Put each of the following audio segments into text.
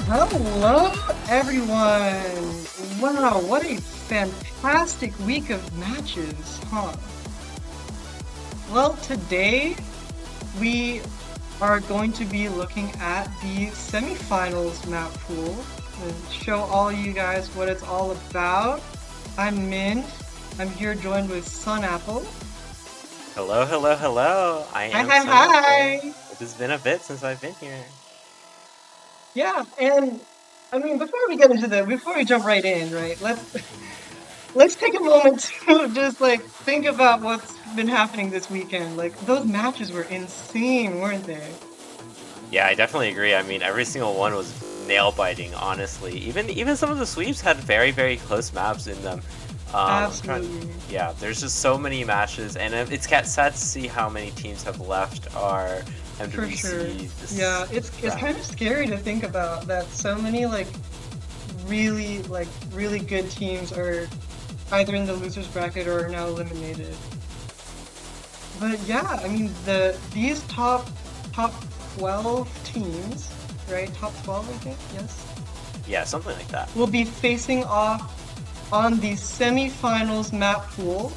Hello, everyone! Wow, what a fantastic week of matches, huh? Well, today we are going to be looking at the semifinals map pool and show all you guys what it's all about. I'm Min. I'm here joined with Sun Apple. Hello, hello, hello. I Hi, am hi, Sun Apple. hi! It has been a bit since I've been here. Yeah, and I mean, before we jump right in, right? Let's take a moment to just like think about what's been happening this weekend. Like those matches were insane, weren't they? Yeah, I definitely agree. I mean, every single one was nail biting, honestly. Even some of the sweeps had very, very close maps in them. I'm trying. Absolutely. Yeah, there's just so many matches, and it's sad to see how many teams have left our For sure. MWC Yeah, this it's round. kind of scary to think about that so many really good teams are either in the losers bracket or are now eliminated. But yeah, I mean these top 12 teams, right? Top 12, I think. Yes. Yeah, something like that. Will be facing off on the semifinals map pool.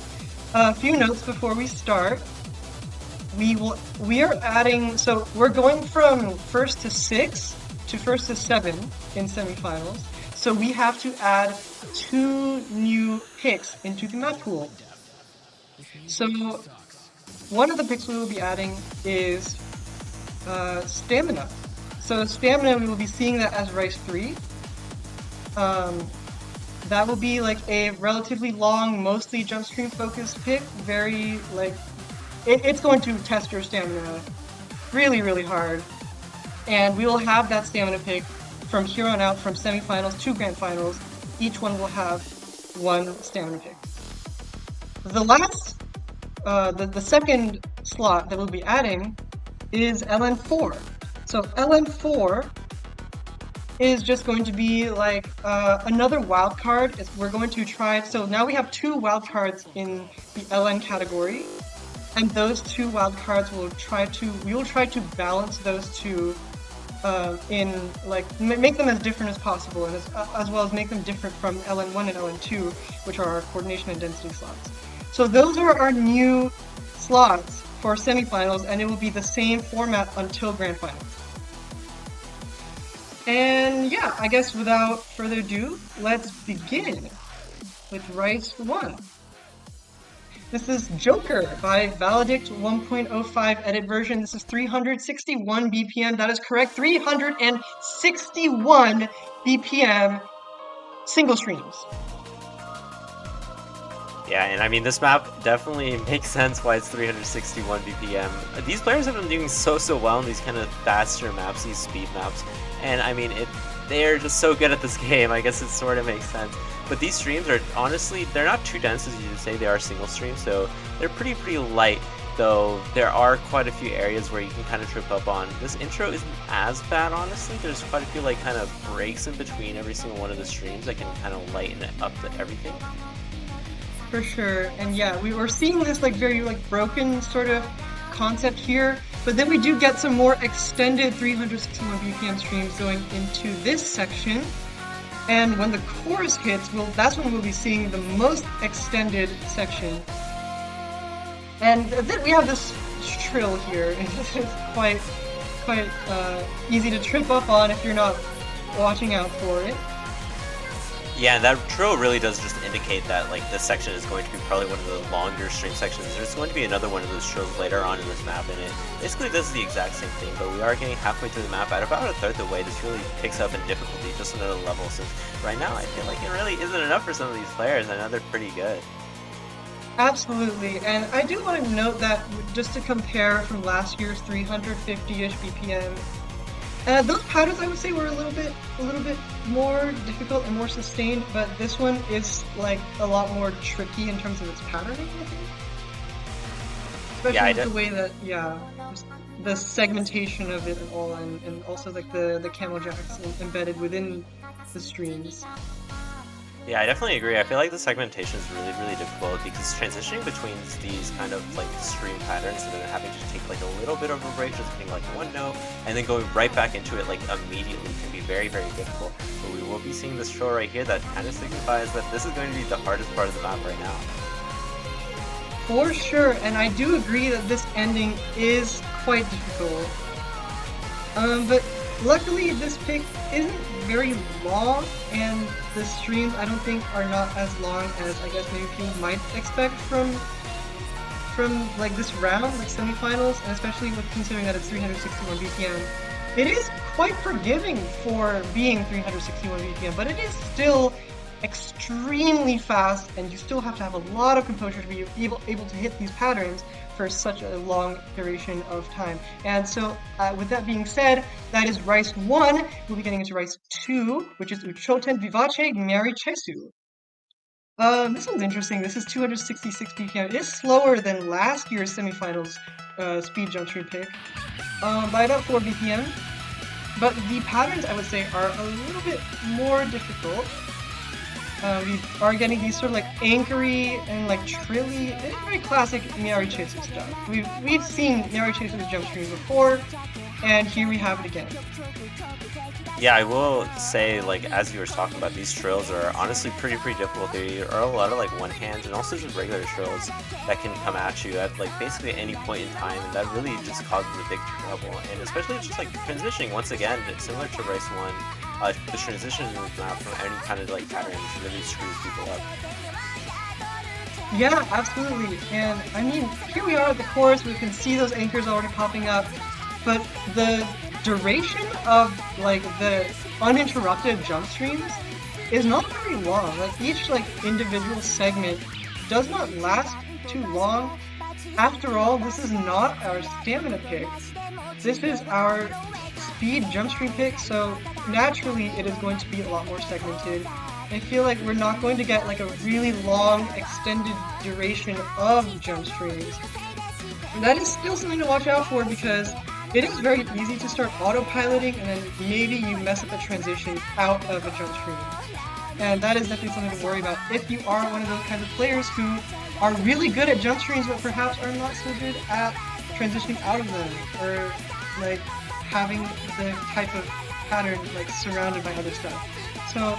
A few notes before we start. We are adding, so we're going from first to six to first to seven in semifinals. So we have to add two new picks into the map pool. So one of the picks we will be adding is stamina. So stamina, we will be seeing that as Rice 3. Um, that will be like a relatively long, mostly jump stream focused pick. Very like it's going to test your stamina really hard, and we will have that stamina pick from here on out, from semifinals to grand finals. Each one will have one stamina pick. The last, the second slot that we'll be adding is LN4. So LN4 is just going to be like another wild card. We're going to try, so now we have two wild cards in the LN category, and those two wild cards we will try to balance those two in like make them as different as possible, and as well as make them different from LN1 and LN2, which are our coordination and density slots. So those are our new slots for semifinals, and it will be the same format until grand finals. And yeah, I guess without further ado, let's begin with Rice 1. This is Joker by Valedict 1.05 edit version. This is 361 BPM. That is correct. 361 BPM single streams. Yeah, and I mean, this map definitely makes sense why it's 361 BPM. These players have been doing so well in these kind of faster maps, these speed maps, and I mean, they're just so good at this game. I guess it sort of makes sense. But these streams are, honestly, they're not too dense as you say, they are single streams, so they're pretty light, though there are quite a few areas where you can kind of trip up on. This intro isn't as bad, honestly. There's quite a few like kind of breaks in between every single one of the streams that can kind of lighten it up to everything. For sure. And yeah, we were seeing this like very like broken sort of concept here, but then we do get some more extended 361 BPM streams going into this section. And when the chorus hits, that's when we'll be seeing the most extended section. And then we have this trill here. It's quite easy to trip up on if you're not watching out for it. Yeah, that trill really does just indicate that like this section is going to be probably one of the longer stream sections. There's going to be another one of those trills later on in this map, and it basically does the exact same thing, but we are getting halfway through the map. At about a third of the way, this really picks up in difficulty just another level, since right now I feel like it really isn't enough for some of these players. I know they're pretty good. Absolutely, and I do want to note that just to compare from last year's 350-ish BPM, those patterns I would say were a little bit more difficult and more sustained, but this one is like a lot more tricky in terms of its patterning, I think. Especially with the way that, just the segmentation of it all, and also like the camel jacks embedded within the streams. Yeah, I definitely agree. I feel like the segmentation is really, really difficult because transitioning between these kind of like stream patterns and then having to take like a little bit of a break, just hitting like one note, and then going right back into it like immediately can be very, very difficult. But we will be seeing this trill right here that kind of signifies that this is going to be the hardest part of the map right now. For sure, and I do agree that this ending is quite difficult. But luckily this pick isn't very long, and the streams I don't think are not as long as I guess maybe people might expect from like this round, like semifinals, and especially with considering that it's 361 BPM. It is quite forgiving for being 361 BPM, but it is still extremely fast, and you still have to have a lot of composure to be able to hit these patterns for such a long duration of time. And so, with that being said, that is Rice 1. We'll be getting into Rice 2, which is Uchoten Vivace Mary Chesu. This one's interesting. This is 266 BPM. It is slower than last year's semifinals speed jump stream pick by about 4 BPM. But the patterns, I would say, are a little bit more difficult. We are getting these sort of like anchory and like trilly. It's very classic Miari Chaser stuff. We've seen Miari Chaser's jump streams before, and here we have it again. Yeah, I will say, like, as you were talking about, these trills are honestly pretty difficult. There are a lot of, like, one-hands and also just regular trills that can come at you at, like, basically any point in time, and that really just causes a big trouble. And especially just, like, transitioning, once again, it's similar to Race 1, the transition from any kind of, like, pattern really screws people up. Yeah, absolutely. And, I mean, here we are at the chorus. We can see those anchors already popping up, but the duration of like the uninterrupted jump streams is not very long. Like each like individual segment does not last too long. After all, this is not our stamina pick. This is our speed jump stream pick, so naturally it is going to be a lot more segmented. I feel like we're not going to get like a really long extended duration of jump streams. And that is still something to watch out for because it is very easy to start autopiloting and then maybe you mess up the transition out of a jump stream. And that is definitely something to worry about if you are one of those kinds of players who are really good at jump streams but perhaps are not so good at transitioning out of them or like having the type of pattern like surrounded by other stuff. So,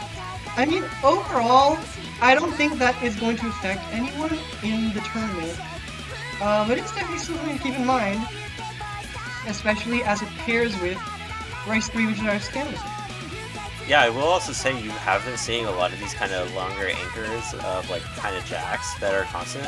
I mean, overall, I don't think that is going to affect anyone in the tournament. But it's definitely something to keep in mind, especially as it pairs with Rice 3, which is our stamina. Yeah, I will also say you have been seeing a lot of these kind of longer anchors of like kind of jacks that are constant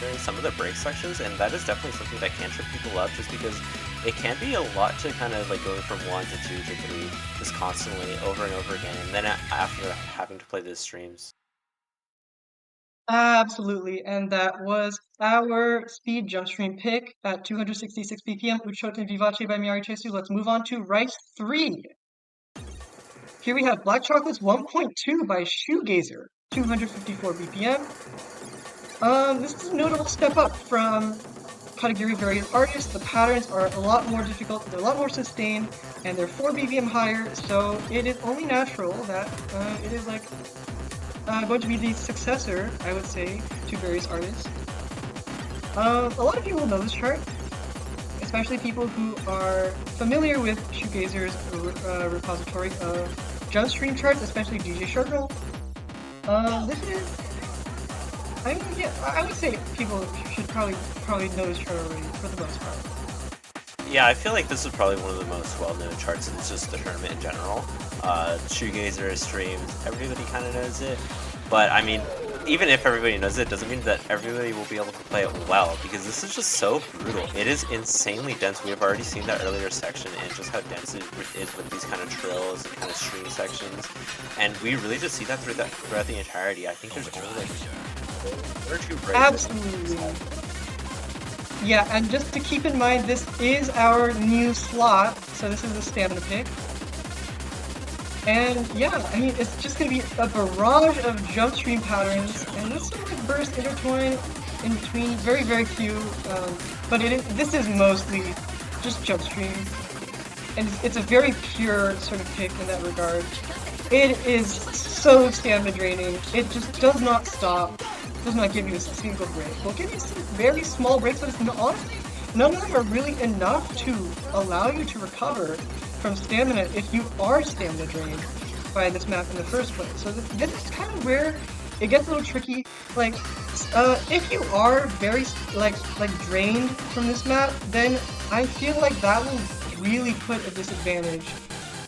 during some of the break sections, and that is definitely something that can trip people up just because it can be a lot to kind of like going from 1 to 2 to 3 just constantly over and over again, and then after having to play those streams. Absolutely, and that was our speed jump stream pick at 266 BPM, Uchoten Vivace by Miari Chesu. Let's move on to Rice 3. Here we have Black Chocolates 1.2 by Shoegazer, 254 BPM. This is a notable step up from category various artists. The patterns are a lot more difficult, they're a lot more sustained, and they're 4 BPM higher, so it is only natural that it is like going to be the successor, I would say, to various artists. A lot of people know this chart, especially people who are familiar with Shoegazer's repository of jump stream charts, especially DJ Shortgirl. This is, I mean, yeah, I would say people should probably know this chart already for the most part. Yeah, I feel like this is probably one of the most well-known charts in just the tournament in general. Shoegazer streams, everybody kind of knows it. But I mean, even if everybody knows it, doesn't mean that everybody will be able to play it well, because this is just so brutal. It is insanely dense. We have already seen that earlier section and just how dense it is with these kind of trills and kind of stream sections. And we really just see that throughout the entirety. I think there's only like one or two breaks. Absolutely. Yeah, and just to keep in mind, this is our new slot, so this is the stamina pick. And yeah, I mean, it's just going to be a barrage of jump stream patterns, and this sort of burst intertwine in between, very few, but this is mostly just jump streams. and it's a very pure sort of pick in that regard. It is so stamina draining. It just does not stop, does not give you a single break. Will give you some very small breaks, but honestly, none of them are really enough to allow you to recover from stamina if you are stamina drained by this map in the first place. So this is kind of where it gets a little tricky. Like, if you are very like drained from this map, then I feel like that will really put a disadvantage.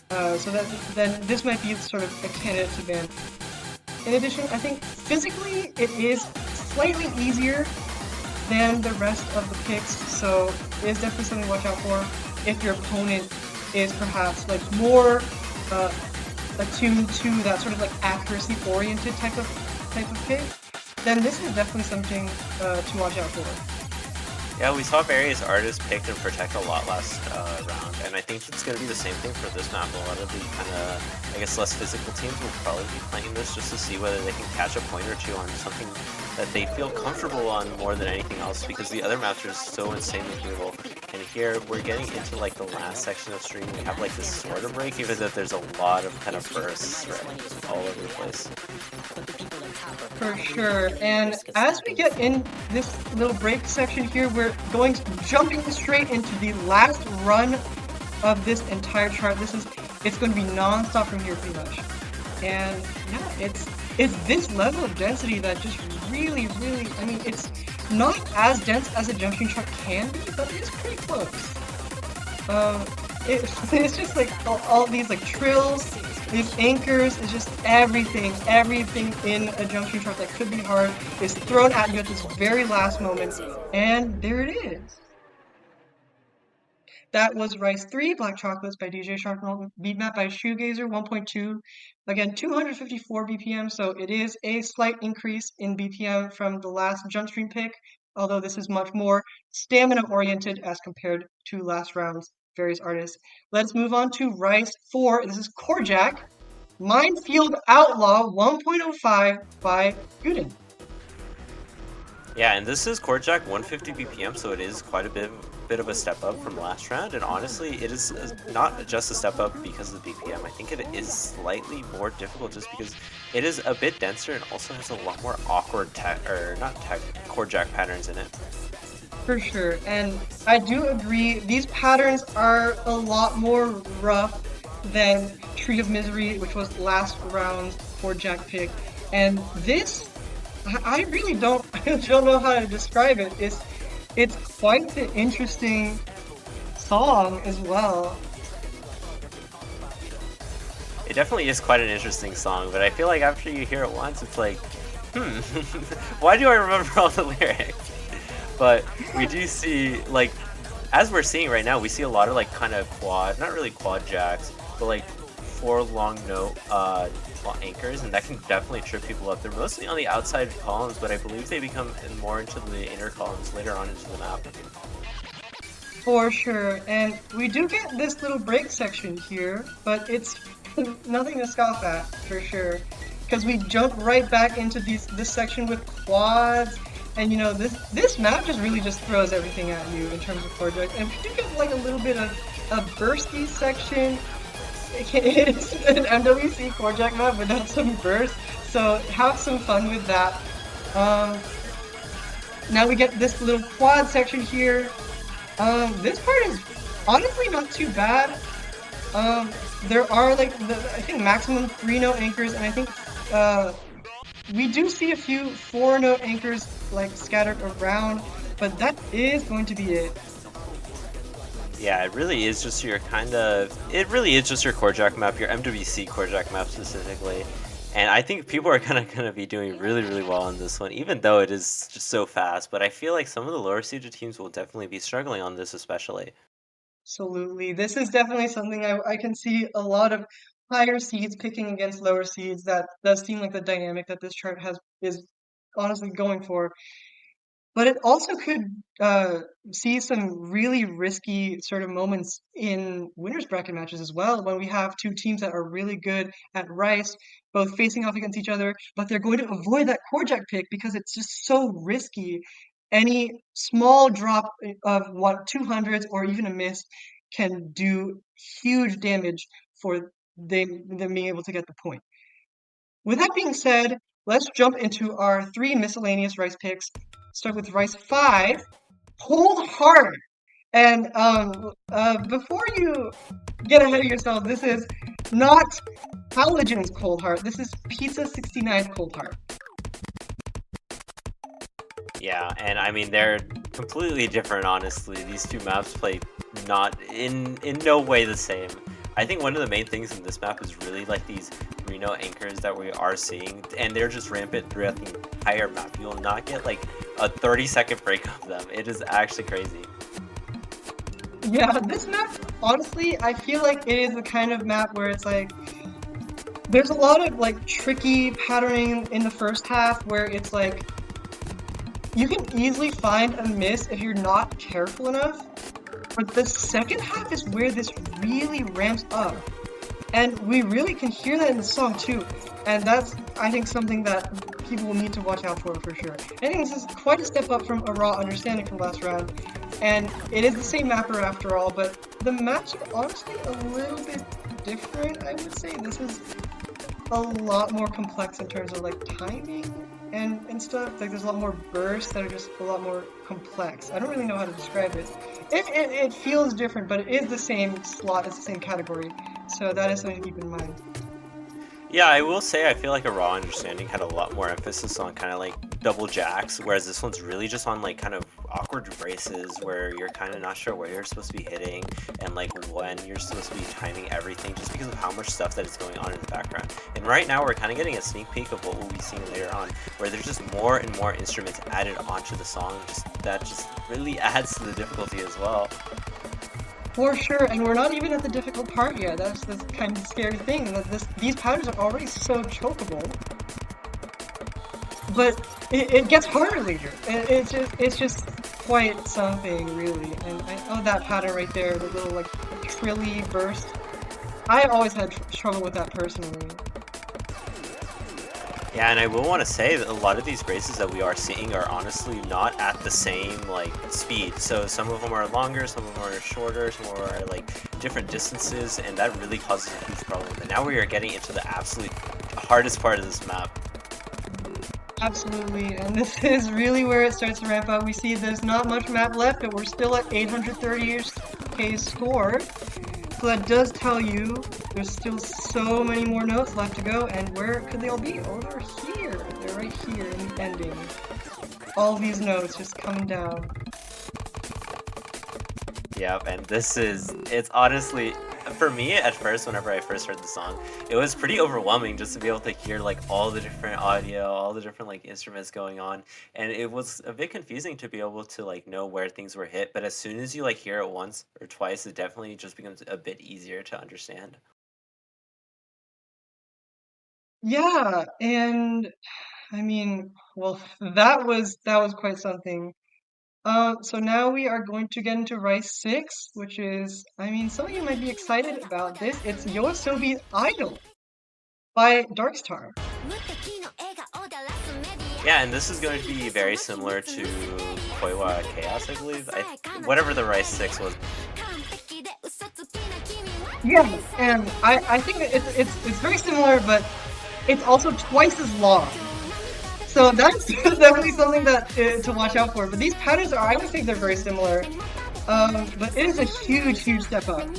So that then this might be sort of a candidate to ban. In addition, I think physically it is slightly easier than the rest of the picks, so it is definitely something to watch out for if your opponent is perhaps like more uh, attuned to that sort of like accuracy-oriented type of pick. Then this is definitely something to watch out for. Yeah, we saw various artists pick and protect a lot last round, and I think it's going to be the same thing for this map. A lot of the kind of, I guess, less physical teams will probably be playing this just to see whether they can catch a point or two on something that they feel comfortable on more than anything else, because the other maps are so insanely brutal. And here, we're getting into like the last section of stream. We have like this sort of break, even though there's a lot of kind of bursts right, all over the place. For sure. And as we get in this little break section here, we're jumping straight into the last run of this entire chart. It's going to be non-stop from here pretty much. And yeah, it's this level of density that just really, I mean, it's not as dense as a jump stream chart can be, but it's pretty close. It's just like all these like trills, these anchors, is just everything in a jump stream chart that could be hard is thrown at you at this very last moment, and there it is. That was Rice 3, Black Chocolates by DJ Sharpnell, beat map by Shoegazer 1.2. Again, 254 BPM, so it is a slight increase in BPM from the last jump stream pick, although this is much more stamina oriented as compared to last round's various artists. Let's move on to Rice 4. This is Korjak, Minefield Outlaw 1.05 by Guden. Yeah, and this is Korjak 150 BPM, so it is quite a bit of a step up from last round. And honestly, it is not just a step up because of the BPM. I think it is slightly more difficult just because it is a bit denser and also has a lot more awkward Korjak patterns in it. For sure, and I do agree, these patterns are a lot more rough than Tree of Misery, which was last round's Korjak pick. And this, I really don't know how to describe it. It's quite an interesting song as well. It definitely is quite an interesting song, but I feel like after you hear it once, it's like, why do I remember all the lyrics? But we do see, like, as we're seeing right now, we see a lot of like kind of not really quad jacks, but like 4 long note anchors, and that can definitely trip people up. They're mostly on the outside columns, but I believe they become more into the inner columns later on into the map. For sure, and we do get this little break section here, but it's nothing to scoff at, for sure. Because we jump right back into this section with quads, and you know, this map really just throws everything at you in terms of Korjak. And we do get like a little bit of a bursty section. It's an MWC Korjak map without some burst, so have some fun with that. Now we get this little quad section here. This part is honestly not too bad. There are like I think maximum 3-note anchors, and I think we do see a few 4-note anchors like scattered around, but that is going to be it. Yeah, it really is just your Korjak map, your MWC Korjak map specifically. And I think people are kind of going to be doing really well on this one, even though it is just so fast. But I feel like some of the lower seeded teams will definitely be struggling on this especially. Absolutely. This is definitely something I can see a lot of higher seeds picking against lower seeds. That does seem like the dynamic that this chart is honestly going for. But it also could see some really risky sort of moments in winners bracket matches as well, when we have two teams that are really good at Rice, both facing off against each other, but they're going to avoid that Korjak pick because it's just so risky. Any small drop of 200s or even a miss can do huge damage for them being able to get the point. With that being said, let's jump into our three miscellaneous rice picks. Start with rice 5, Cold Heart. And before you get ahead of yourself, this is not Halogen's Cold Heart. This is Pizza 69's Cold Heart. Yeah, and I mean they're completely different. Honestly, these two maps play not in no way the same. I think one of the main things in this map is really like these Reno anchors that we are seeing, and they're just rampant throughout the entire map. You will not get like a 30-second break of them. It is actually crazy. Yeah, this map, honestly, I feel like it is the kind of map where it's like there's a lot of like tricky patterning in the first half where it's like you can easily find a miss if you're not careful enough. But the second half is where this really ramps up. And we really can hear that in the song too. And that's, I think, something that people will need to watch out for sure. I think this is quite a step up from a raw understanding from last round. And it is the same mapper after all, but the maps are honestly a little bit different, I would say. This is a lot more complex in terms of like timing and stuff. Like there's a lot more bursts that are just a lot more complex. I don't really know how to describe it. It feels different, but it is the same slot, it's the same category. So that is something to keep in mind. Yeah, I will say I feel like a raw understanding had a lot more emphasis on kind of like double jacks, whereas this one's really just on like kind of awkward braces where you're kind of not sure where you're supposed to be hitting and like when you're supposed to be timing everything just because of how much stuff that is going on in the background. And right now we're kind of getting a sneak peek of what we'll be seeing later on, where there's just more and more instruments added onto the song. That just really adds to the difficulty as well. For sure, and we're not even at the difficult part yet. That's the kind of scary thing, that these patterns are already so chokeable. But it gets harder later. It's just quite something, really. And that pattern right there, the little like trilly burst. I always had trouble with that personally. Yeah, and I will want to say that a lot of these races that we are seeing are honestly not at the same like speed. So some of them are longer, some of them are shorter, some of them are like different distances, and that really causes a huge problem. And now we are getting into the absolute hardest part of this map. Absolutely, and this is really where it starts to ramp up. We see there's not much map left, but we're still at 830k score. So that does tell you there's still so many more notes left to go, and where could they all be? Oh, they're here. They're right here in the ending. All these notes just coming down. Yep, and it's honestly, for me at first, whenever I first heard the song, it was pretty overwhelming just to be able to hear like all the different audio, all the different like instruments going on, and it was a bit confusing to be able to like know where things were hit, but as soon as you like hear it once or twice, it definitely just becomes a bit easier to understand. Yeah, and I mean, well, that was quite something. So now we are going to get into Rice 6, which is, I mean, some of you might be excited about this. It's Yoasobi's Idol by Darkstar. Yeah, and this is going to be very similar to Koiwa Chaos, I believe. Whatever the Rice 6 was. Yeah, and I think that it's very similar, but it's also twice as long. So that's definitely something that to watch out for. But these patterns are, I would say they're very similar. But it is a huge step up.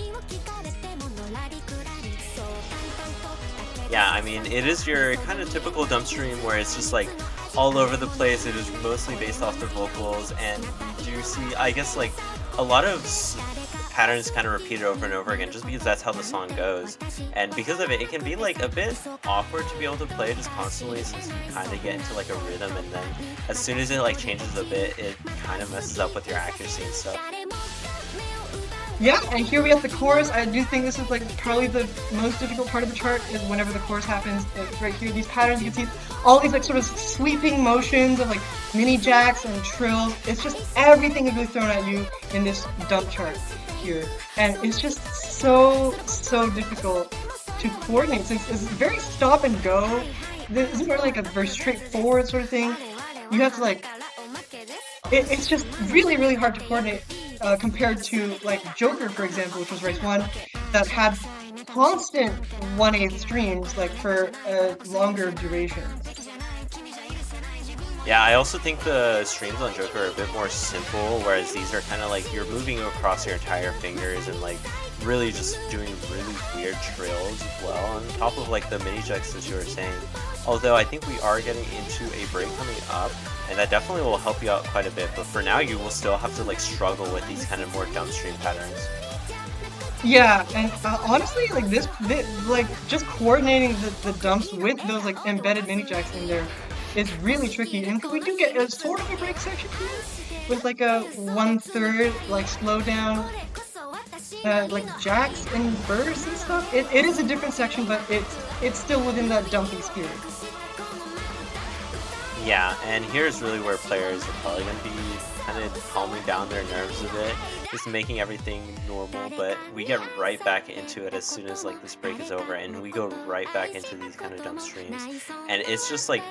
Yeah, I mean, it is your kind of typical dump stream where it's just like all over the place. It is mostly based off the vocals, and we do see, I guess, like a lot of patterns kind of repeated over and over again just because that's how the song goes. And because of it, it can be like a bit awkward to be able to play just constantly since you kind of get into like a rhythm, and then as soon as it like changes a bit, it kind of messes up with your accuracy and stuff. Yeah, and here we have the chorus. I do think this is like probably the most difficult part of the chart is whenever the chorus happens. It's right here, these patterns, you can see all these like sort of sweeping motions of like mini jacks and trills. It's just everything is really thrown at you in this dump chart here. And it's just so difficult to coordinate. It's very stop and go. This isn't really like a very straightforward sort of thing. You have to like, it's just really hard to coordinate. Compared to like Joker, for example, which was race 1, that had constant 1/8 streams like for longer durations. Yeah, I also think the streams on Joker are a bit more simple, whereas these are kind of like you're moving across your entire fingers and like really just doing really weird trails as well on top of like the mini jacks as you were saying. Although I think we are getting into a break coming up, and that definitely will help you out quite a bit. But for now, you will still have to like struggle with these kind of more dump stream patterns. Yeah, and honestly, like like just coordinating the dumps with those like embedded mini jacks in there is really tricky. And we do get a sort of a break section here with like a 1/3 like slowdown, like jacks and bursts and stuff. It is a different section, but it's still within that dumping spirit. Yeah, and here's really where players are probably going to be kind of calming down their nerves a bit, just making everything normal, but we get right back into it as soon as like this break is over, and we go right back into these kind of dump streams. And it's just like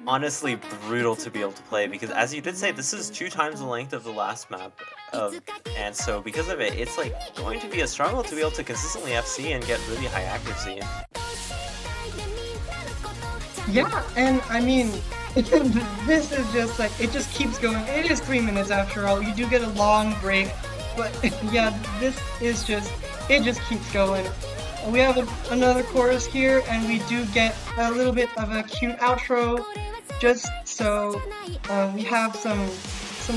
honestly brutal to be able to play because as you did say, this is 2 times the length of the last map of and so because of it, it's like going to be a struggle to be able to consistently FC and get really high accuracy. Yeah, and I mean, this is just like, it just keeps going. It is 3 minutes after all. You do get a long break, but yeah, this is just, it just keeps going. We have another chorus here, and we do get a little bit of a cute outro, just so we have some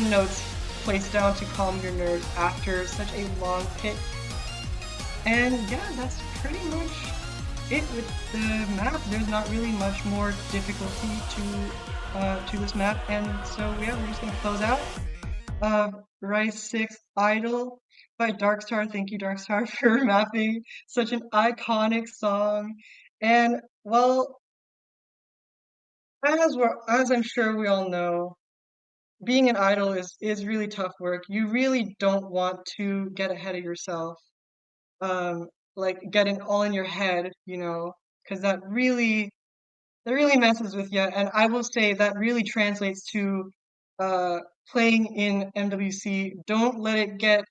notes placed down to calm your nerves after such a long pick. And yeah, that's pretty much it with the map. There's not really much more difficulty to this map, and so yeah, we're just gonna close out. Rice 6 Idol by Darkstar. Thank you, Darkstar, for mapping such an iconic song. And well, as I'm sure we all know, being an idol is really tough work. You really don't want to get ahead of yourself. Like getting all in your head, because that really messes with you. And I will say that really translates to uh, playing in MWC. Don't let it get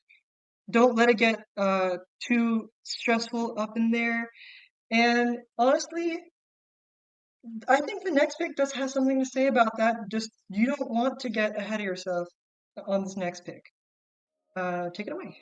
too stressful up in there. And honestly, I think the next pick does have something to say about that. Just you don't want to get ahead of yourself on this next pick. Take it away.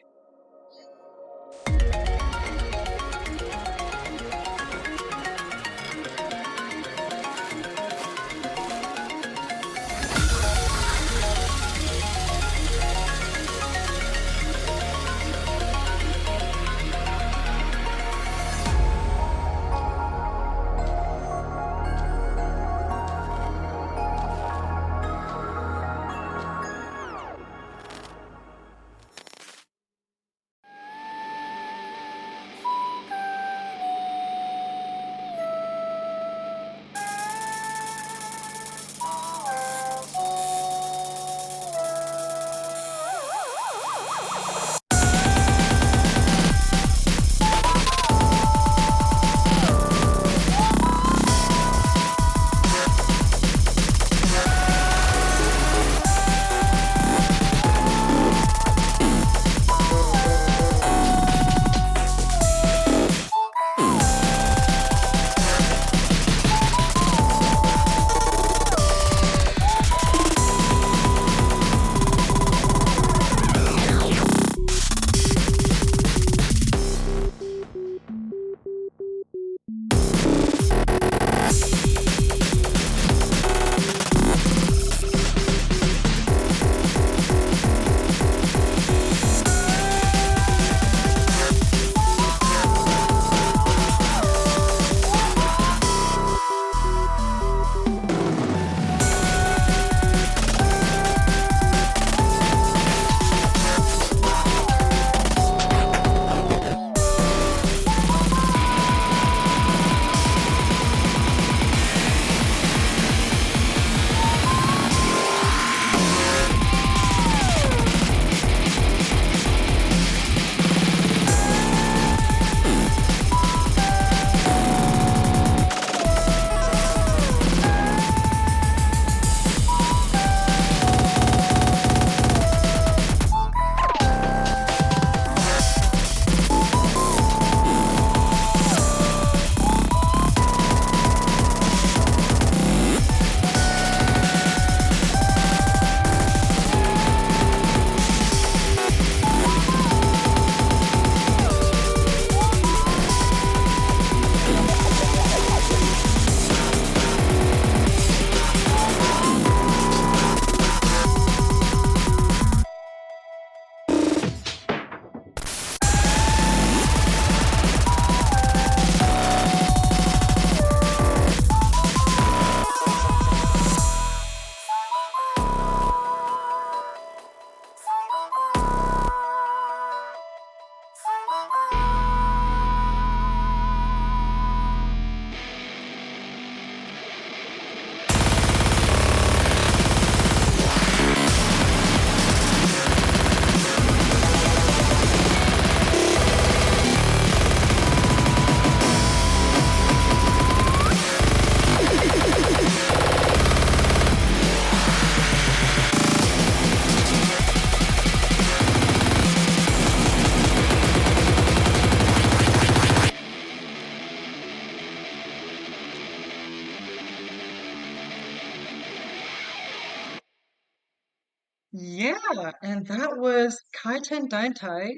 Yeah, and that was Kaiten Daintai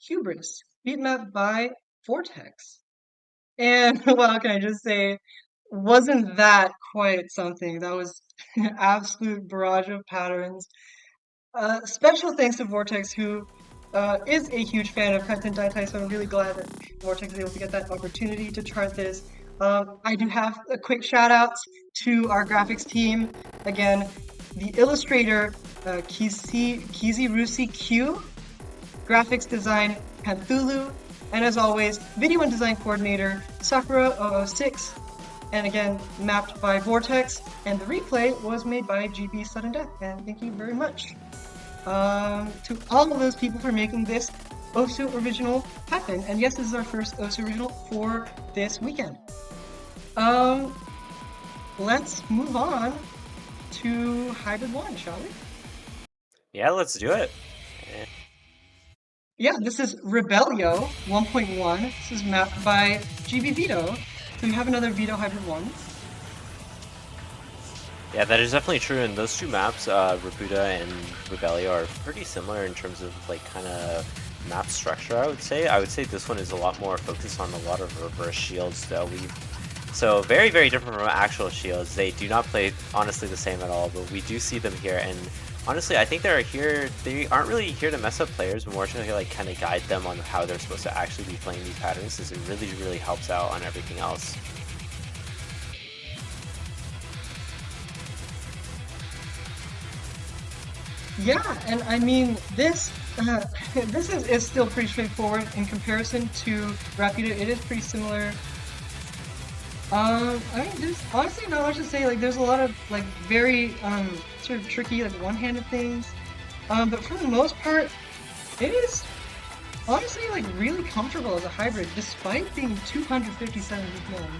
Hubris, beat map by Vortex. And well, can I just say, wasn't that quite something? That was an absolute barrage of patterns. Special thanks to Vortex, who is a huge fan of Kaiten Daitai, so I'm really glad that Vortex is able to get that opportunity to chart this. I do have a quick shout out to our graphics team. Again, the illustrator, Kizi Rusi Q, graphics design, Panthulu, and as always, video and design coordinator, Sakura006, and again, mapped by Vortex, and the replay was made by GB Sudden Death, and thank you very much to all of those people for making this Osu original happen. And yes, this is our first Osu original for this weekend. Um, let's move on to Hybrid 1, shall we? Yeah, let's do it. Yeah, this is Rebellio 1.1. This is mapped by GB Vito. So we have another Vito Hybrid 1. Yeah, that is definitely true. And those two maps, Rapuda and Rebellia, are pretty similar in terms of like kind of map structure. I would say. I would say this one is a lot more focused on a lot of reverse shields that we've. So very, very different from actual shields. They do not play honestly the same at all, but we do see them here. And honestly, I think they're here. They aren't really here to mess up players, but more to like kind of guide them on how they're supposed to actually be playing these patterns. Because it really, really helps out on everything else. Yeah, and I mean this this is still pretty straightforward in comparison to Rapido. It is pretty similar. I mean, there's honestly not much to say. Like, there's a lot of like very sort of tricky like one-handed things. But for the most part, it is honestly like really comfortable as a hybrid, despite being 257 BPM.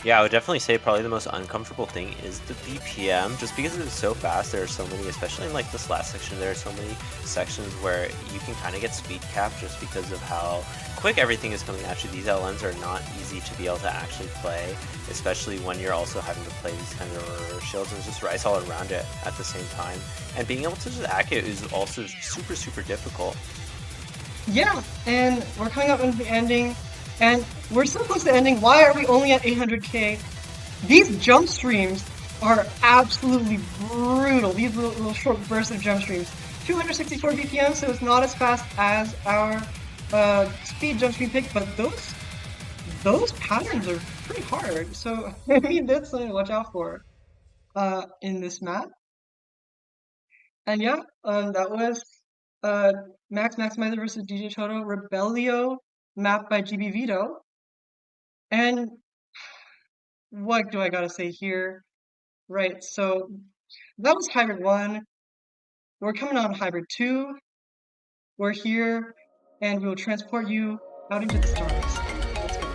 Yeah, I would definitely say probably the most uncomfortable thing is the BPM, just because it's so fast. There are so many, especially in like this last section, there are so many sections where you can kind of get speed cap just because of how quick everything is coming at you. These LNs are not easy to be able to actually play, especially when you're also having to play these kind of shields and just rice all around it at the same time. And being able to just hack it is also super, super difficult. Yeah, and we're coming up into the ending. And we're so close to ending. Why are we only at 800k? These jump streams are absolutely brutal. These little short bursts of jump streams. 264 BPM, so it's not as fast as our speed jump stream pick, but those patterns are pretty hard. So I mean, that's something to watch out for in this map. And yeah, that was Max Maximizer versus DJ Toto Rebellio, mapped by GB Vito. And what do I gotta say here? Right, so that was Hybrid 1. We're coming on Hybrid 2. We're here, and we will transport you out into the stars. Let's go.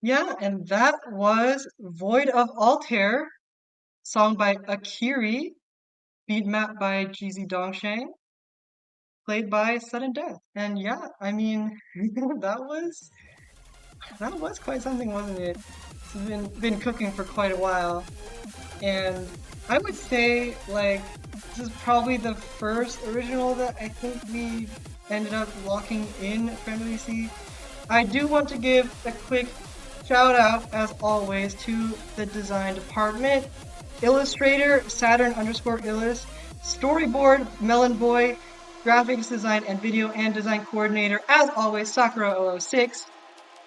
Yeah, and that was Void of Altair, song by Akiri, beat map by GZ Dongsheng, played by Sudden Death. And yeah, I mean, that was quite something, wasn't it? It's been cooking for quite a while. And I would say, like, this is probably the first original that I think we ended up locking in FriendlyC. I do want to give a quick shout out, as always, to the design department. Illustrator, Saturn_Illis, storyboard, Melon Boy, graphics design and video and design coordinator, as always, Sakura006.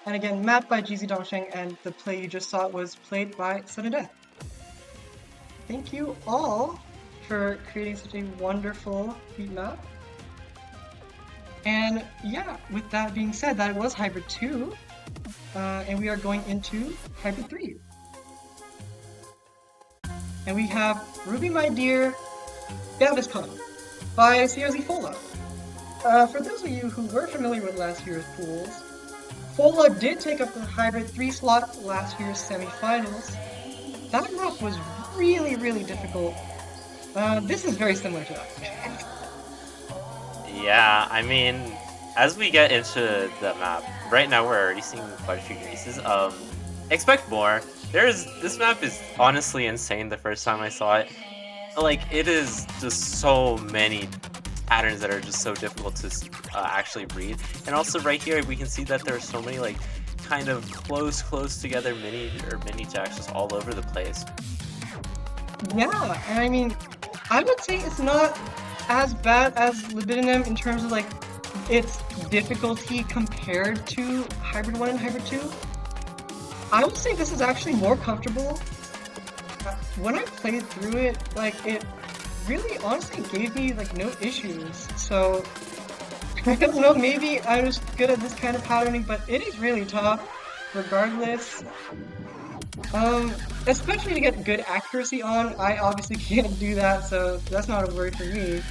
And again, mapped by GZ Dongsheng, and the play you just saw was played by Sudden Death. Thank you all for creating such a wonderful beat map. And yeah, with that being said, that was Hybrid 2, and we are going into Hybrid 3. And we have Ruby My Dear, Gaviscon by CRZ Fola. For those of you who were familiar with last year's pools, Fola did take up the Hybrid 3 slot last year's semifinals. That map was really, really difficult. This is very similar to that. Yeah, I mean, as we get into the map, right now we're already seeing quite a few races. Expect more. This map is honestly insane the first time I saw it. Like, it is just so many patterns that are just so difficult to actually read. And also right here, we can see that there are so many, like, kind of close together mini jacks just all over the place. Yeah, and I mean, I would say it's not as bad as Libidinem in terms of like its difficulty compared to Hybrid 1 and Hybrid 2. I would say this is actually more comfortable. When I played through it, like it really honestly gave me like no issues. So I don't know, maybe I'm just good at this kind of patterning, but it is really tough regardless. Especially to get good accuracy on, I obviously can't do that, so that's not a worry for me.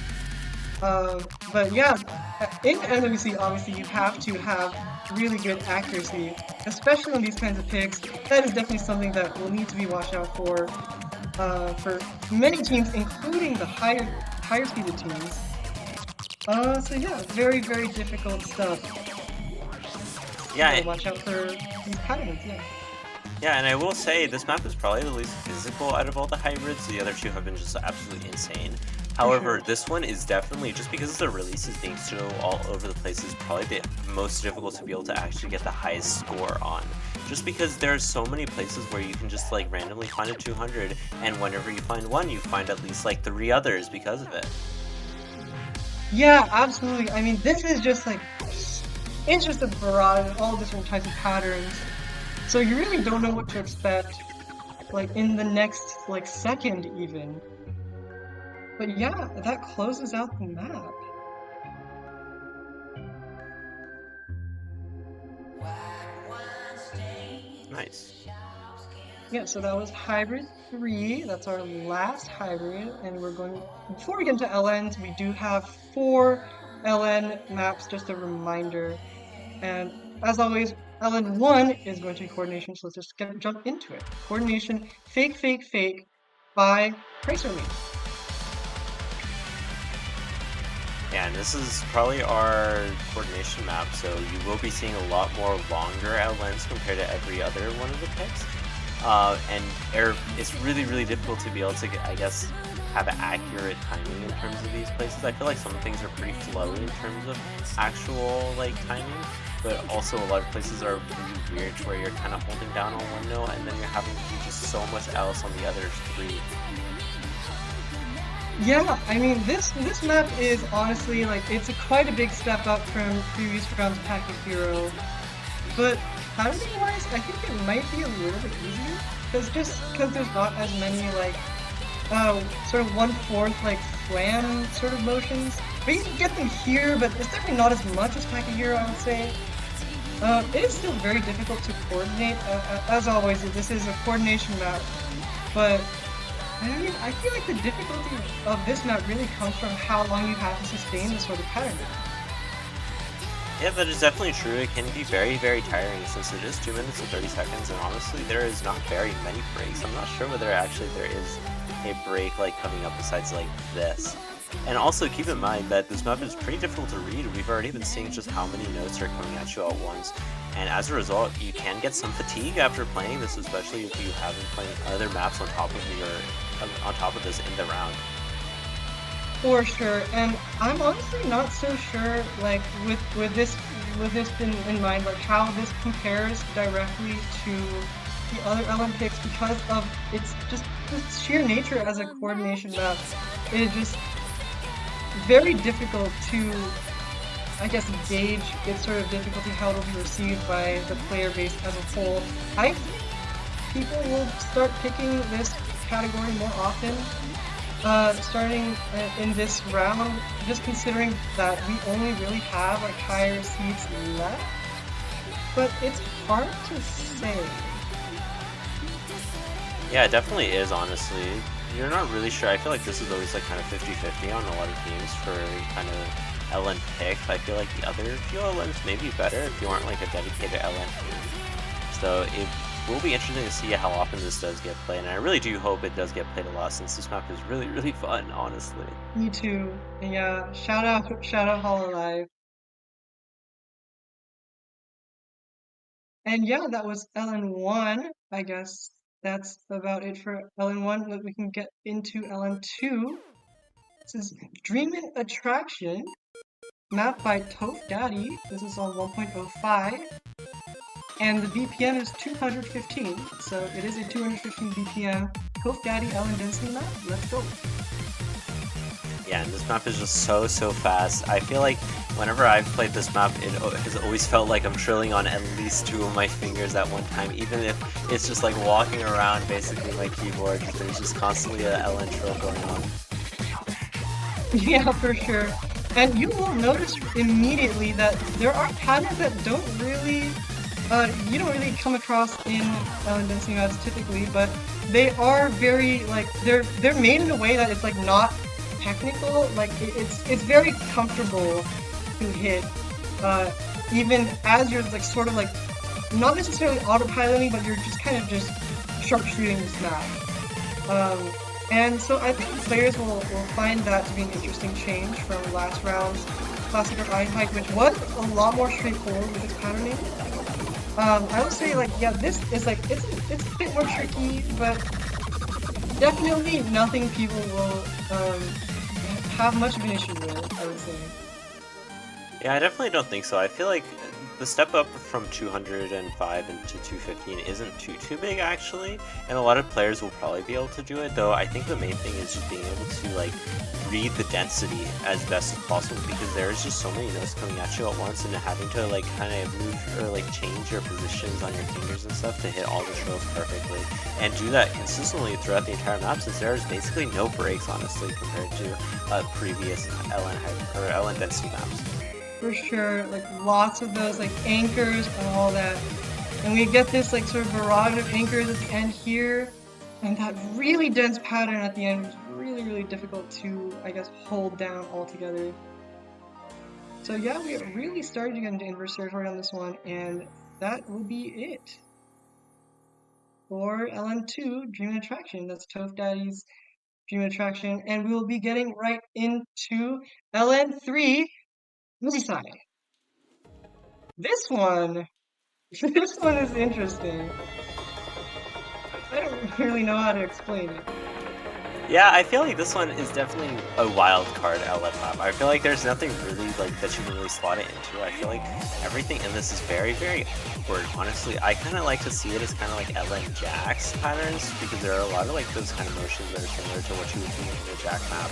But yeah, in NWC, obviously you have to have really good accuracy, especially on these kinds of picks. That is definitely something that will need to be watched out for many teams, including the higher speeded teams. So yeah, very, very difficult stuff. Yeah, So watch out for these patterns, yeah. Yeah, and I will say this map is probably the least physical out of all the hybrids. The other two have been just absolutely insane. However, sure. this one is definitely, just because the releases being so all over the place, is probably the most difficult to be able to actually get the highest score on. Just because there's so many places where you can just like randomly find a 200, and whenever you find one, you find at least like 3 others because of it. Yeah, absolutely. I mean, this is just like, it's just a barrage of all different types of patterns. So you really don't know what to expect, like in the next like second even. But yeah, that closes out the map. Nice. Yeah, so that was hybrid 3. That's our last hybrid. And we're going, before we get into LNs, we do have 4 LN maps, just a reminder. And as always, LN1 is going to be coordination, so let's just jump into it. Coordination, fake, fake, fake by Tracer Me. Yeah, and this is probably our coordination map, so you will be seeing a lot more longer LNs compared to every other one of the picks. It's really, really difficult to be able to, I guess, have accurate timing in terms of these places. I feel like some things are pretty flowy in terms of actual like timing, but also a lot of places are really weird where you're kind of holding down on one note and then you're having to do just so much else on the other 3. Yeah, I mean this map is honestly like it's quite a big step up from previous rounds of Pack a Hero, but timing wise, I think it might be a little bit easier because there's not as many like sort of 1/4 like slam sort of motions. But you can get them here, but it's definitely not as much as Pack a Hero, I would say. It is still very difficult to coordinate. As always, this is a coordination map, but I mean, I feel like the difficulty of this map really comes from how long you have to sustain this sort of pattern. Yeah, that is definitely true. It can be very, very tiring since it is 2 minutes and 30 seconds, and honestly, there is not very many breaks. I'm not sure whether actually there is a break like coming up besides like this. And also keep in mind that this map is pretty difficult to read. We've already been seeing just how many notes are coming at you at once. And as a result, you can get some fatigue after playing this, especially if you haven't played other maps on top of this in the round. For sure, and I'm honestly not so sure, like with this in mind, like how this compares directly to the other Olympics because of its just the sheer nature as a coordination map. It is just very difficult to, I guess, gauge its sort of difficulty, how it'll be received by the player base as a whole. I think people will start picking this category more often, starting in this round, just considering that we only really have like higher seeds left. But it's hard to say. Yeah, it definitely is, honestly. You're not really sure. I feel like this is always like kind of 50-50 on a lot of teams for kind of LN pick. I feel like the other few LNs may be better if you aren't like a dedicated LN team. So it will be interesting to see how often this does get played, and I really do hope it does get played a lot since this map is really, really fun, honestly. Me too. And yeah, shout out Hololive. And yeah, that was LN1. I guess that's about it for LN1. We can get into LN2. This is Dreamin' Attraction, mapped by Toph Daddy. This is on 1.05. And the BPM is 215. So it is a 215 BPM Toph Daddy LN density map. Let's go. Yeah, and this map is just so, so fast. I feel like whenever I've played this map, it has always felt like I'm trilling on at least 2 of my fingers at one time, even if it's just like walking around basically my keyboard. There's just constantly a LN trill going on. Yeah, for sure. And you will notice immediately that there are patterns that you don't really come across in density maps typically, but they are very like they're made in a way that it's like not technical. Like it's very comfortable to hit, even as you're like sort of like not necessarily autopiloting, but you're just kind of just sharpshooting this map. And so I think players will find that to be an interesting change from last round's Classic or Einheit, which was a lot more straightforward with its patterning. I would say like yeah, this is like it's a bit more tricky, but definitely nothing people will have much of an issue with, I would say. Yeah, I definitely don't think so. I feel like the step up from 205 into 215 isn't too big actually, and a lot of players will probably be able to do it, though I think the main thing is just being able to like read the density as best as possible, because there's just so many notes coming at you at once, and having to like kind of move or like change your positions on your fingers and stuff to hit all the trills perfectly, and do that consistently throughout the entire map, since there's basically no breaks honestly compared to previous LN density maps. For sure, like lots of those like anchors and all that. And we get this like sort of barrage of anchors at the end here. And that really dense pattern at the end was really, really difficult to, I guess, hold down altogether. So yeah, we are really starting to get into inverse territory on this one, and that will be it for LN2 Dream Attraction. That's Toph Daddy's Dream Attraction, and we will be getting right into LN3 Musisai. This one, this one is interesting. I don't really know how to explain it. Yeah, I feel like this one is definitely a wild card LN map. I feel like there's nothing really like that you can really slot it into. I feel like everything in this is very, very awkward. Honestly, I kind of like to see it as kind of like LN Jax patterns because there are a lot of like those kind of motions that are similar to what you would do in the Jack map.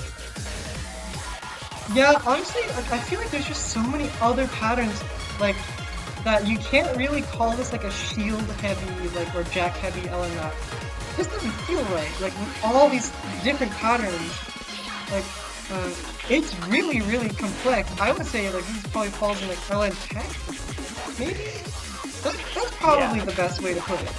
Yeah, honestly, I feel like there's just so many other patterns like that you can't really call this like a shield heavy like or Jack heavy LN map. This doesn't feel right. Like with all these different patterns, like it's really, really complex. I would say like this probably falls in like LN Tech, maybe. That's probably the best way to put it.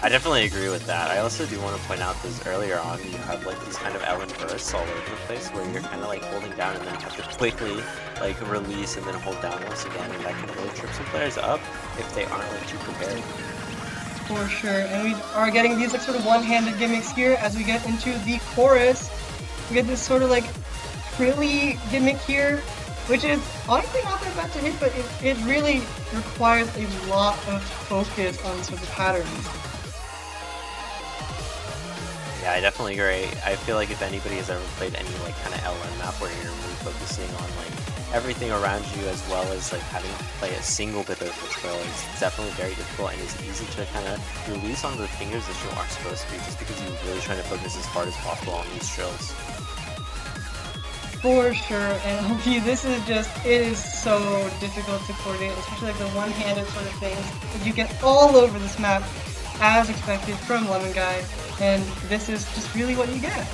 I definitely agree with that. I also do want to point out this earlier on, you have like these kind of LN bursts all over the place where you're kind of like holding down and then have to quickly like release and then hold down once again, and that can really trip some players up if they aren't like too prepared. For sure, and we are getting these like sort of one-handed gimmicks here as we get into the chorus. We get this sort of like frilly gimmick here, which is honestly not that bad to hit, but it really requires a lot of focus on sort of patterns. Yeah, I definitely agree. I feel like if anybody has ever played any like kind of LN map where you're really focusing on like everything around you as well as like having to play a single bit of this drill, it's definitely very difficult and it's easy to kind of release on the fingers that you aren't supposed to be just because you're really trying to focus as hard as possible on these drills. For sure, and OP, this is just, it is so difficult to coordinate, especially like the one-handed sort of things that you get all over this map as expected from Lemon Guy, and this is just really what you get.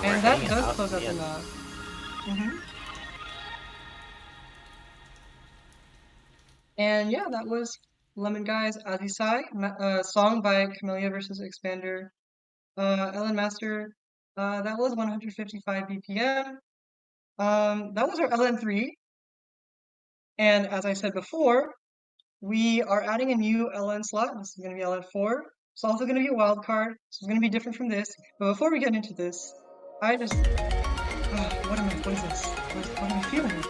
And that does close up the map. And yeah, that was Lemon Guy's Azisai, song by Camellia versus Expander. LN Master, that was 155 BPM. That was our LN3. And as I said before, we are adding a new LN slot. This is going to be LN4. It's also going to be a wild card. So it's going to be different from this. But before we get into this, I just... what is this? What am I feeling?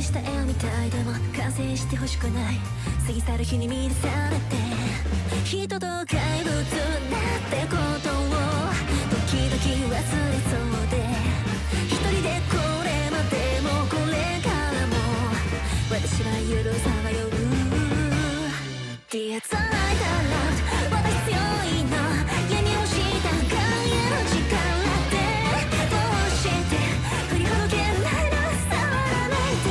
した絵みたいでも完成してほしくない過ぎ去る日に見されて人と怪物なんてことを時々忘れそうで一人でこれまでもこれからも私は許さまよう Dear Light Love 私強いの闇をした影の力でどうして振りほどけないの触らないで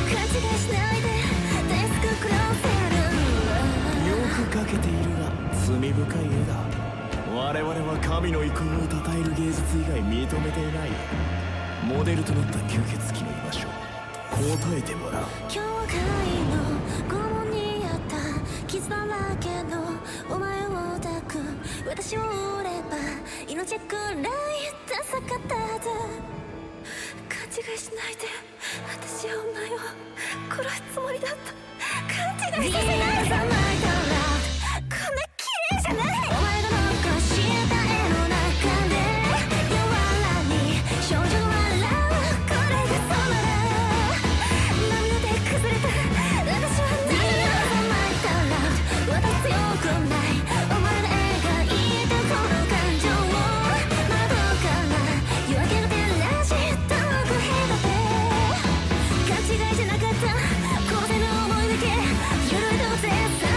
勘違いしないでデスククローゼルよく描けているが罪深い絵だ我々は神の意向を称える芸術以外認めていないモデルとなった吸血鬼の居場所答えてもらう教会の拷問にあった傷だらけのお前を抱く私を売れば命くらいダサかったはず勘違いしないで私はお前を殺すつもりだった勘違いさせないでこんな綺麗じゃないお前が残した絵の中で弱らに少女が笑うこれがそうなら涙で崩れた私は何を甘えたら私強くないお前が描いたこの感情を窓から夜明けが照らし遠く隔て勘違いじゃなかったこれの思いだけ揺るいどぜさら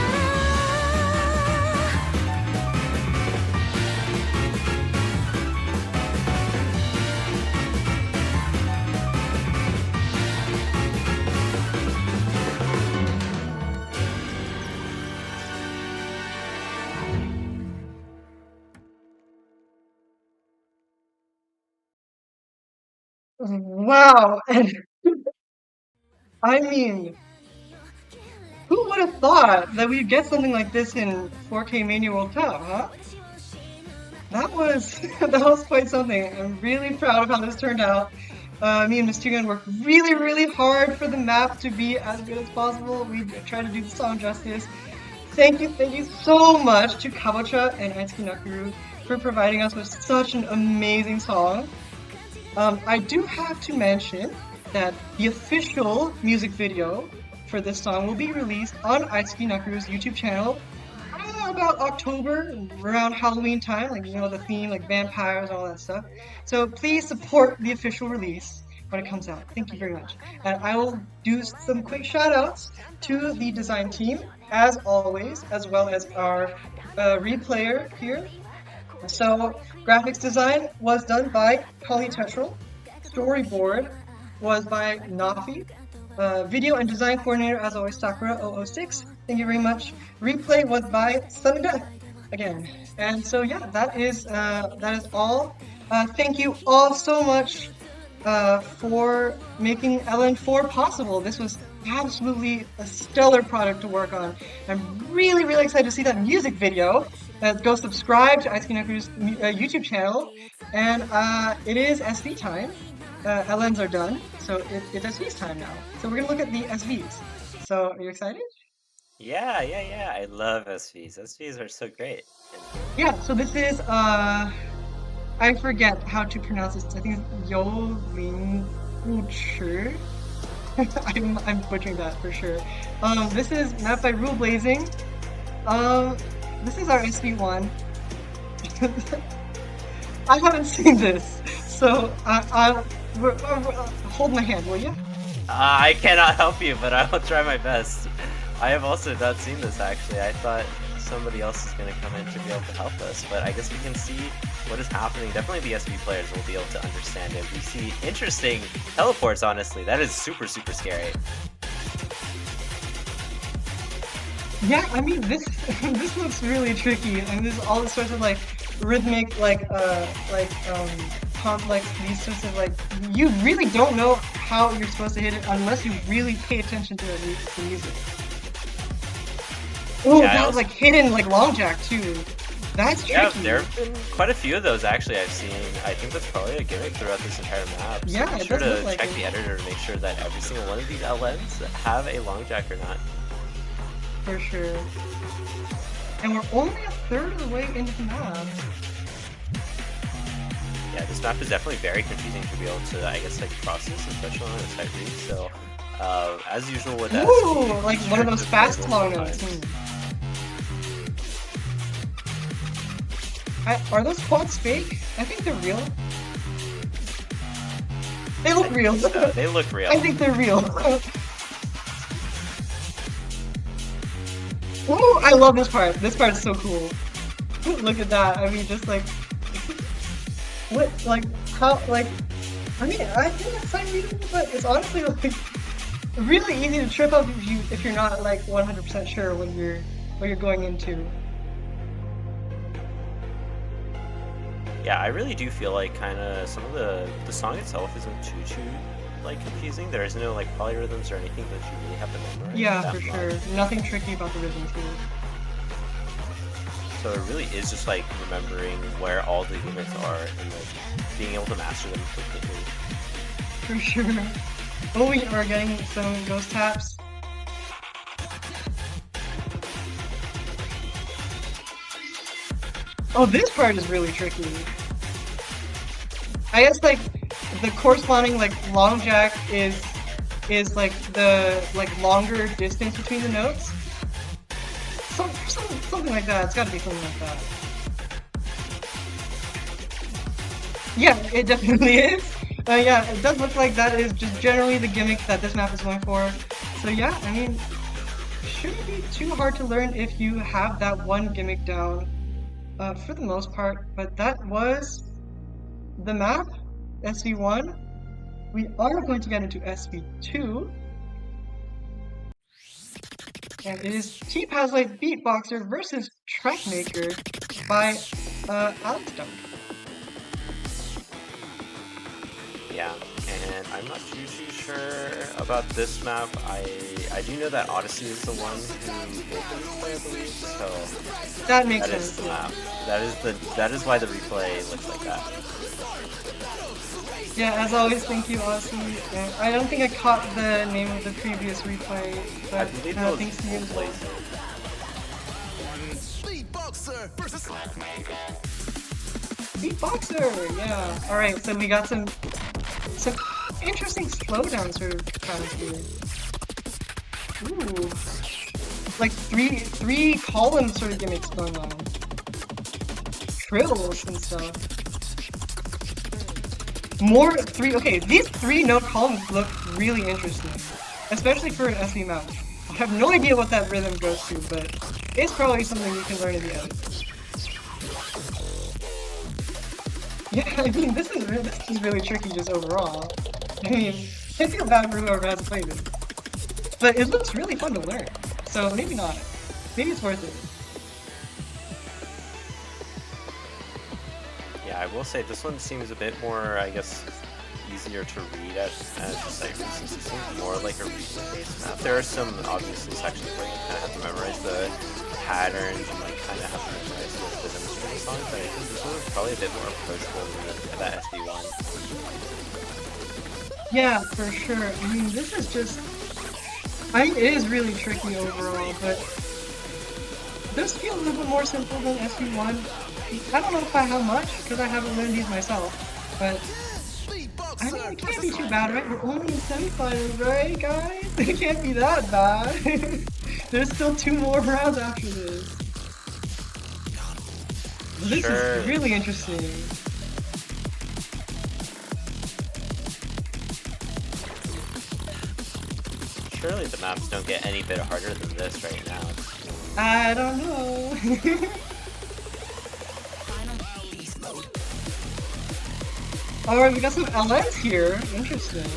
Wow. And I mean, who would have thought that we'd get something like this in 4K Mania World Cup, huh? That was that was quite something. I'm really proud of how this turned out. Me and Miss Tugan worked really, really hard for the map to be as good as possible. We tried to do the song justice. Thank you so much to Kabocha and Aitsuki Nakuru for providing us with such an amazing song. I do have to mention that the official music video for this song will be released on Aitsuki Nakuru's YouTube channel about October, around Halloween time, like, you know, the theme, like vampires and all that stuff. So please support the official release when it comes out. Thank you very much. And I will do some quick shout outs to the design team, as always, as well as our replayer here. So graphics design was done by Kali Tetrel. Storyboard was by Nafi. Video and design coordinator, as always, Sakura006. Thank you very much. Replay was by Sunada again. And so yeah, that is all. Thank you all so much for making LN4 possible. This was absolutely a stellar product to work on. I'm really, really excited to see that music video. Go subscribe to Aitsuki Nakuru's YouTube channel. And it is SV time. LNs are done, so it's SV's time now. So we're gonna look at the SVs. So are you excited? Yeah. I love SVs. SVs are so great. Yeah, so this is I forget how to pronounce this. I think it's Yoling Uchi. I'm butchering that for sure. This is mapped by Rule Blazing. This is our SV1. I haven't seen this, so hold my hand, will you? I cannot help you, but I will try my best. I have also not seen this actually. I thought somebody else is going to come in to be able to help us, but I guess we can see what is happening. Definitely the SV players will be able to understand it. We see interesting teleports, honestly. That is super scary. Yeah, I mean this this looks really tricky, and there's all sorts of like rhythmic complex, these sorts of like, you really don't know how you're supposed to hit it unless you really pay attention to the music. Oh, yeah, that was like hidden like long jack too. That's tricky. Yeah, there have been quite a few of those actually I've seen. I think that's probably a gimmick throughout this entire map. So yeah, be sure to check the editor to make sure that every single one of these LNs have a long jack or not. For sure. And we're only a third of the way into the map. Yeah, this map is definitely very confusing to be able to, I guess, like process, especially on a tight read. So, as usual with Ooh, SB, like these one of tricks those are fast playable long notes. sometimes. Are those quads fake? I think they're real. They look real. So they look real. I think they're real. Ooh, I love this part. This part is so cool. Look at that. I mean, just like, what, like, how, like, I mean, I think it's unreadable, but it's honestly like really easy to trip up if you're not like 100% sure what you're going into. Yeah, I really do feel like kind of some of the song itself isn't too like confusing. There is no like polyrhythms or anything that you really have to memorize Yeah, that for much. sure. Nothing tricky about the rhythm too. So it really is just like remembering where all the gimmicks are and like being able to master them completely. For sure. Oh, we are getting some ghost taps. Oh, this part is really tricky. I guess like the corresponding like long jack is like the like longer distance between the notes. Something like that. It's got to be something like that. Yeah, it definitely is. Yeah, it does look like that is just generally the gimmick that this map is going for. So yeah, I mean, shouldn't be too hard to learn if you have that one gimmick down, for the most part. But that was the map, SV1. We are going to get into SV2, and it is T-Pazlite Beatboxer versus Trackmaker by Alex Dunk. Yeah, and I'm not too sure about this map. I do know that Odyssey is the one who made the replay, I believe. So That makes that is sense, the yeah. map. That is why the replay looks like that. Yeah, as always, thank you, Odyssey. And I don't think I caught the name of the previous replay, I but believe it was thanks to you as well. Beatboxer versus Beatboxer, yeah. All right, so we got some interesting slowdown sort of kind of here. Ooh, like three column sort of gimmicks going on. Trills and stuff. More three. Okay, these three note columns look really interesting, especially for an SE map. I have no idea what that rhythm goes to, but it's probably something you can learn in the edit. Yeah, I mean, this is really tricky just overall. I mean, I feel bad for whoever has played it. But it looks really fun to learn. So maybe not. Maybe it's worth it. Yeah, I will say this one seems a bit more, I guess, easier to read at just like since it seems more like a replay-based map. There are some obviously sections where you kind of have to memorize the patterns and like kind of have to memorize the rhythms for the song, but I think this one is probably a bit more approachable than that SB1. Yeah, for sure. I mean, this is just... I mean, it is really tricky overall, but... This feels a little bit more simple than SB1. I don't know if I have much, because I haven't learned these myself, but... I mean, it can't be too bad, right? We're only in semifinals, right, guys? It can't be that bad. There's still 2 more rounds after this. This is really interesting. Surely the maps don't get any bit harder than this right now. I don't know. Alright, we got some LS here. Interesting.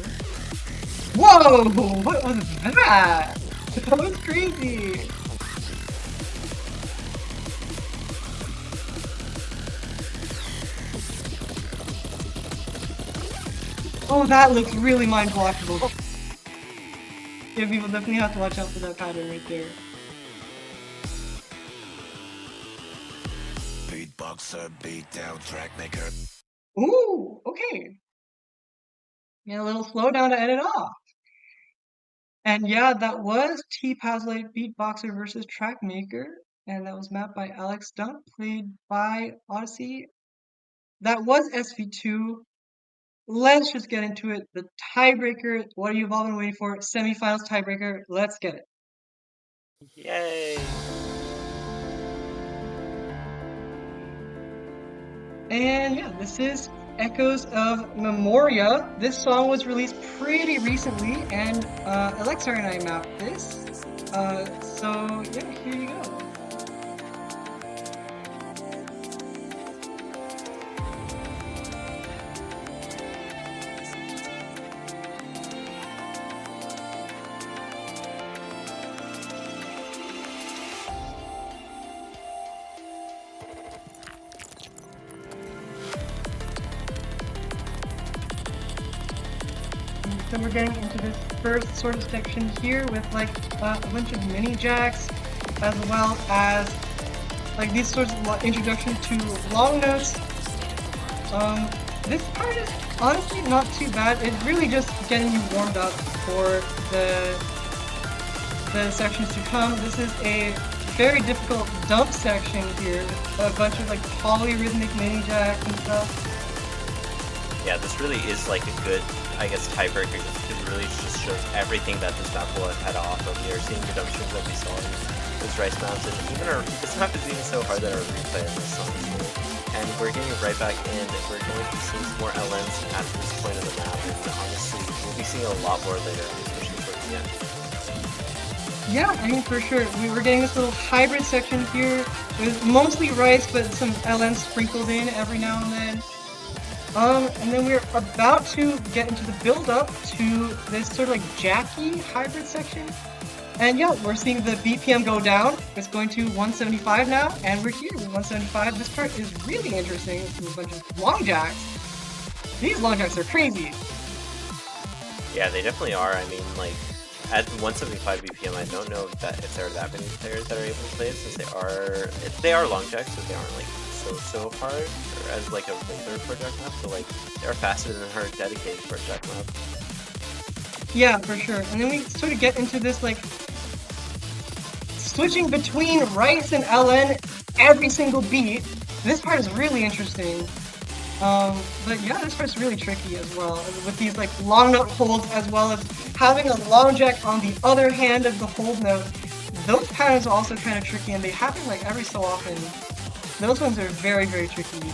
Whoa! What was that? That was crazy. Oh, that looks really mind-blockable. Yeah, people definitely have to watch out for that pattern right there. Beatboxer, beatdown, Trackmaker. Ooh, okay. Yeah, a little slowdown to end it off. And yeah, that was T-Pazlite Beatboxer versus Trackmaker. And that was mapped by Alex Dunk, played by Odyssey. that was SV2. Let's just get into it. The tiebreaker, what you've all been waiting for, semifinals tiebreaker. Let's get it. Yay! And yeah, this is Echoes of Memoria. This song was released pretty recently, and Alexar and I mapped this. So yeah, here you go. So we're getting into this first sort of section here with like a bunch of mini jacks, as well as like these sorts of introduction to long notes. This part is honestly not too bad. It's really just getting you warmed up for the sections to come. This is a very difficult dump section here with a bunch of like polyrhythmic mini jacks and stuff. Yeah, this really is like a good, I guess, tiebreaker just because it really just shows everything that this map will have had to offer. We are seeing redemptions that we saw in those rice maps, and even this map is even so hard that our replay of this song is really. And we're getting right back in. We're going to see some more LNs at this point of the map, and honestly, we'll be seeing a lot more later, especially towards the end. Yeah, I mean, for sure. We were getting this little hybrid section here with mostly rice, but some LN sprinkled in every now and then. And then we're about to get into the build-up to this sort of like Jackie hybrid section. And yeah, we're seeing the BPM go down. It's going to 175 now, and we're here with 175. This part is really interesting. With a bunch of long jacks. These long jacks are crazy. Yeah, they definitely are. I mean, like, at 175 BPM, I don't know that if there are that many players that are able to play it, since they are long jacks, so they aren't like so hard as like a regular project map, so like they're faster than her dedicated project map. Yeah, for sure. And then we sort of get into this like switching between rice and LN every single beat. This part is really interesting. But yeah, this part's really tricky as well, with these like long note holds, as well as having a long jack on the other hand of the hold note. Those patterns are also kind of tricky, and they happen like every so often. Those ones are very, very tricky.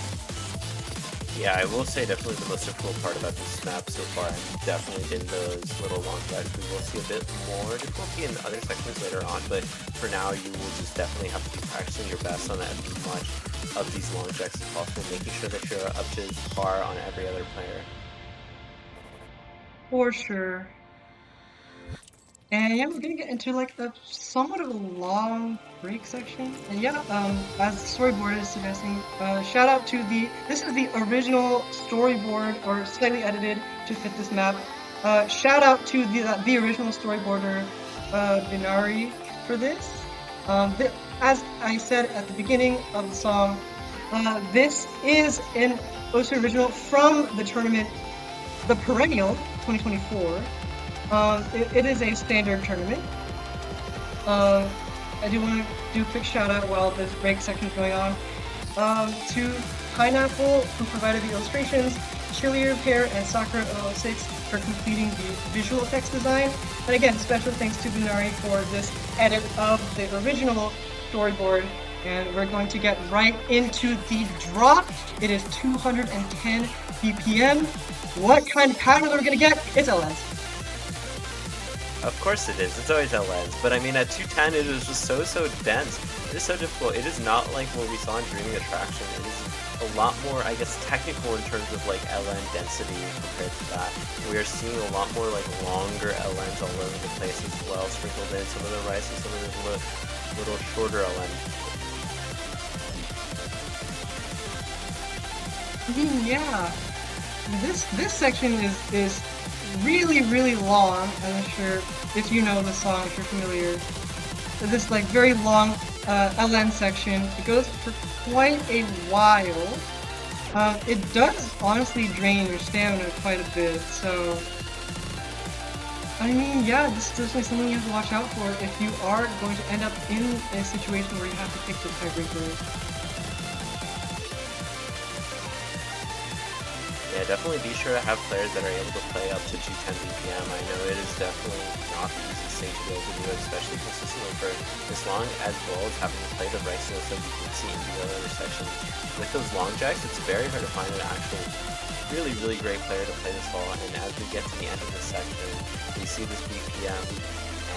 Yeah, I will say definitely the most difficult part about this map so far has definitely been those little long jacks. We will see a bit more difficulty in other sections later on, but for now you will just definitely have to be practicing your best on as much of these long jacks as possible, making sure that you're up to par on every other player. For sure. And yeah, we're gonna get into like a somewhat of a long break section. And yeah, as the storyboard is suggesting, shout out to this is the original storyboard, or slightly edited to fit this map. Shout out to the original storyboarder, Binari, for this. As I said at the beginning of the song, this is an OC original from the tournament, the Perennial 2024. It is a standard tournament. I do want to do a quick shout out while this break section is going on to Pineapple, who provided the illustrations, Chili Repair, and Sakura 006 for completing the visual effects design. And again, special thanks to Binari for this edit of the original storyboard. And we're going to get right into the drop. It is 210 BPM. What kind of pattern are we going to get? It's LNs. Of course it is, it's always LNs, but I mean at 210 it is just so dense. It is so difficult. It is not like what we saw in Dreaming Attraction. It is a lot more, I guess, technical in terms of like LN density compared to that. We are seeing a lot more like longer LNs all over the place as well, sprinkled in, some of the rice and some of the little shorter LN. Yeah, this section is really long. I'm not sure if you know the song, if you're familiar. This like very long LN section. It goes for quite a while. It does honestly drain your stamina quite a bit, so I mean, yeah, this is definitely something you have to watch out for if you are going to end up in a situation where you have to pick the tiebreaker. definitely be sure to have players that are able to play up to 210 BPM. I know it is definitely not the easiest thing to be able to do, especially consistently for this long, as well as having to play the right notes that you can see in the earlier section. With those long jacks, it's very hard to find an actual really great player to play this ball, and as we get to the end of this section, we see this BPM,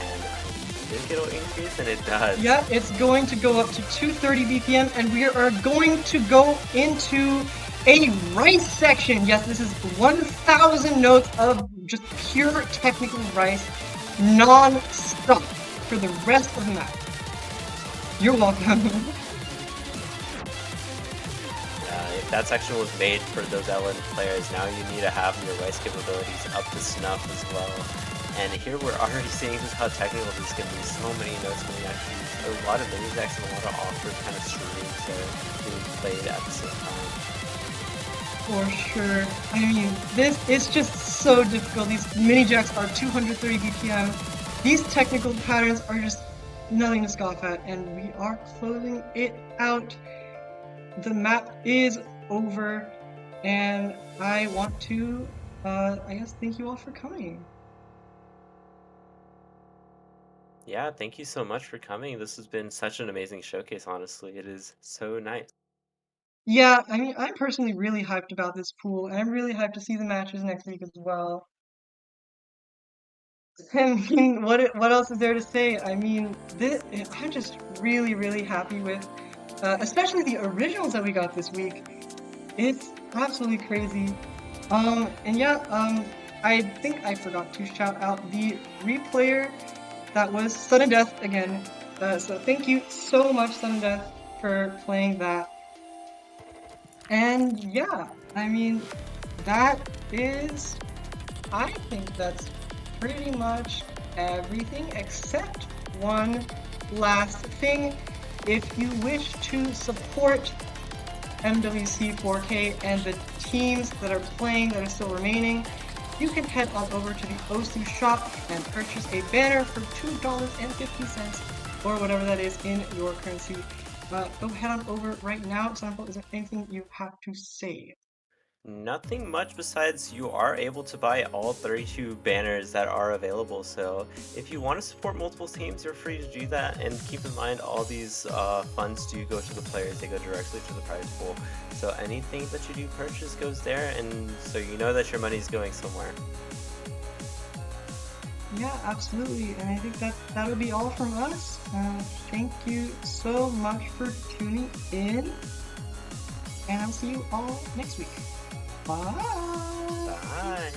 and I think it'll increase, and it does. Yeah, it's going to go up to 230 BPM, and we are going to go into a rice section. Yes, this is 1,000 notes of just pure technical rice, non-stop, for the rest of the map. You're welcome. If that section was made for those LN players, now you need to have your rice capabilities up to snuff as well. And here we're already seeing just how technical this can be. So many notes being actually used, a lot of mini jacks and a lot of awkward kind of strings that are being played at the same time. For sure. I mean, this is just so difficult. These mini jacks are 230 BPM. These technical patterns are just nothing to scoff at, and we are closing it out. The map is over, and I want to, I guess, thank you all for coming. Yeah, thank you so much for coming. This has been such an amazing showcase, honestly. It is so nice. Yeah, I mean, I'm personally really hyped about this pool, and I'm really hyped to see the matches next week as well. I mean, what else is there to say? I mean, I'm just really happy with, especially the originals that we got this week. It's absolutely crazy. And yeah, I think I forgot to shout out the replayer that was Sudden Death again. So thank you so much, Sudden Death, for playing that. And yeah, I mean, I think that's pretty much everything except one last thing. If you wish to support MWC4K and the teams that are playing that are still remaining, you can head on over to the OSU shop and purchase a banner for $2.50 or whatever that is in your currency. Go head on over right now. Sample, is there anything you have to say? Nothing much besides you are able to buy all 32 banners that are available, so if you want to support multiple teams, you're free to do that, and keep in mind all these funds do go to the players, they go directly to the prize pool, so anything that you do purchase goes there, and so you know that your money's going somewhere. Yeah, absolutely, and I think that'll be all from us. Thank you so much for tuning in, and I'll see you all next week. Bye! Bye!